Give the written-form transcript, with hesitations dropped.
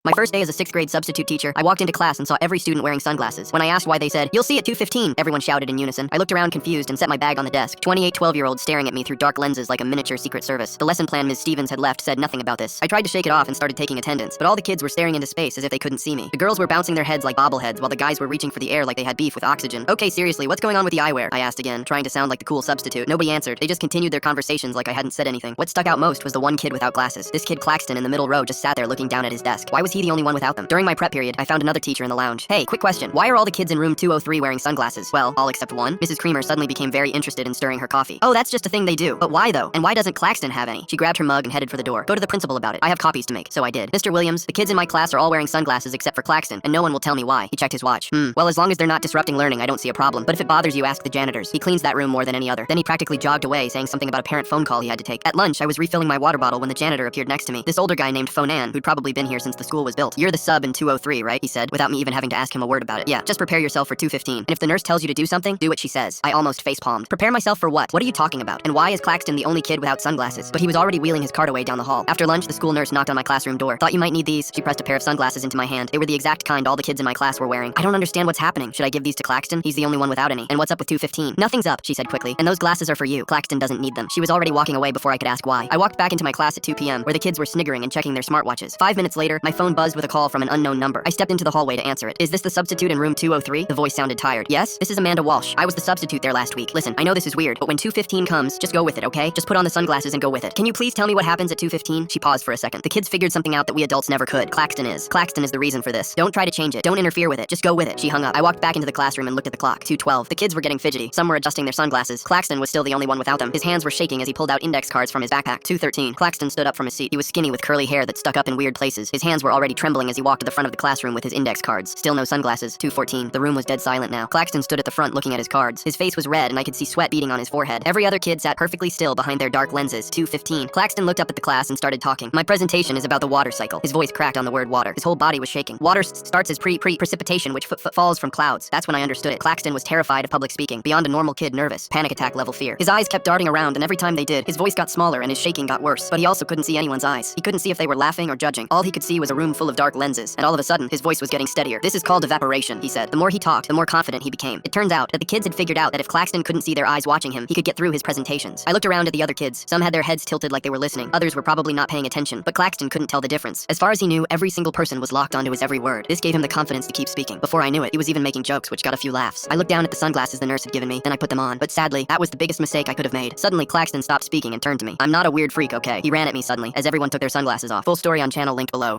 My first day as a 6th grade substitute teacher, I walked into class and saw every student wearing sunglasses. When I asked why, they said, "You'll see at 2:15. Everyone shouted in unison. I looked around confused and set my bag on the desk. 28 12-year-olds staring at me through dark lenses like a miniature Secret Service. The lesson plan Ms. Stevens had left said nothing about this. I tried to shake it off and started taking attendance, but all the kids were staring into space as if they couldn't see me. The girls were bouncing their heads like bobbleheads while the guys were reaching for the air like they had beef with oxygen. "Okay, seriously, what's going on with the eyewear?" I asked again, trying to sound like the cool substitute. Nobody answered. They just continued their conversations like I hadn't said anything. What stuck out most was the one kid without glasses. This kid Claxton in the middle row just sat there looking down at his desk. Why was he the only one without them? During my prep period, I found another teacher in the lounge. "Hey, quick question. Why are all the kids in room 203 wearing sunglasses?" "Well, all except one." Mrs. Creamer suddenly became very interested in stirring her coffee. "Oh, that's just a thing they do. But why though? And why doesn't Claxton have any?" She grabbed her mug and headed for the door. "Go to the principal about it. I have copies to make." So I did. "Mr. Williams, the kids in my class are all wearing sunglasses except for Claxton, and no one will tell me why." He checked his watch. Well, as long as they're not disrupting learning, I don't see a problem. But if it bothers you, ask the janitors. He cleans that room more than any other." Then he practically jogged away, saying something about a parent phone call he had to take. At lunch, I was refilling my water bottle when the janitor appeared next to me. This older guy named Fonan, who'd probably been here since the school was built. "You're the sub in 203, right?" he said, without me even having to ask him a word about it. "Yeah, just prepare yourself for 2:15. And if the nurse tells you to do something, do what she says." I almost facepalmed. "Prepare myself for what? What are you talking about? And why is Claxton the only kid without sunglasses?" But he was already wheeling his cart away down the hall. After lunch, the school nurse knocked on my classroom door. "Thought you might need these." She pressed a pair of sunglasses into my hand. They were the exact kind all the kids in my class were wearing. "I don't understand what's happening. Should I give these to Claxton? He's the only one without any. And what's up with 2:15? "Nothing's up," she said quickly. "And those glasses are for you. Claxton doesn't need them." She was already walking away before I could ask why. I walked back into my class at 2 p.m., where the kids were sniggering and checking their smartwatches. 5 minutes later, my phone buzzed with a call from an unknown number. I stepped into the hallway to answer it. "Is this the substitute in room 203? The voice sounded tired. "Yes, this is Amanda Walsh. I was the substitute there last week. Listen, I know this is weird, but when 2:15 comes, just go with it, okay? Just put on the sunglasses and go with it. Can you please tell me what happens at 2:15? She paused for a second. "The kids figured something out that we adults never could. Claxton is the reason for this. Don't try to change it. Don't interfere with it. Just go with it." She hung up. I walked back into the classroom and looked at the clock. 2:12. The kids were getting fidgety. Some were adjusting their sunglasses. Claxton was still the only one without them. His hands were shaking as he pulled out index cards from his backpack. 2:13. Claxton stood up from his seat. He was skinny with curly hair that stuck up in weird places. His hands were already trembling as he walked to the front of the classroom with his index cards. Still no sunglasses. 2:14. The room was dead silent now. Claxton stood at the front looking at his cards. His face was red and I could see sweat beading on his forehead. Every other kid sat perfectly still behind their dark lenses. 2:15. Claxton looked up at the class and started talking. "My presentation is about the water cycle." His voice cracked on the word water. His whole body was shaking. "Water starts as precipitation, which falls from clouds." That's when I understood it. Claxton was terrified of public speaking, beyond a normal kid nervous. Panic attack level fear. His eyes kept darting around, and every time they did, his voice got smaller and his shaking got worse. But he also couldn't see anyone's eyes. He couldn't see if they were laughing or judging. All he could see was a room full of dark lenses, and all of a sudden, his voice was getting steadier. "This is called evaporation," he said. The more he talked, the more confident he became. It turns out that the kids had figured out that if Claxton couldn't see their eyes watching him, he could get through his presentations. I looked around at the other kids. Some had their heads tilted like they were listening. Others were probably not paying attention, but Claxton couldn't tell the difference. As far as he knew, every single person was locked onto his every word. This gave him the confidence to keep speaking. Before I knew it, he was even making jokes, which got a few laughs. I looked down at the sunglasses the nurse had given me, then I put them on. But sadly, that was the biggest mistake I could have made. Suddenly, Claxton stopped speaking and turned to me. "I'm not a weird freak, okay?" He ran at me suddenly, as everyone took their sunglasses off. Full story on channel linked below.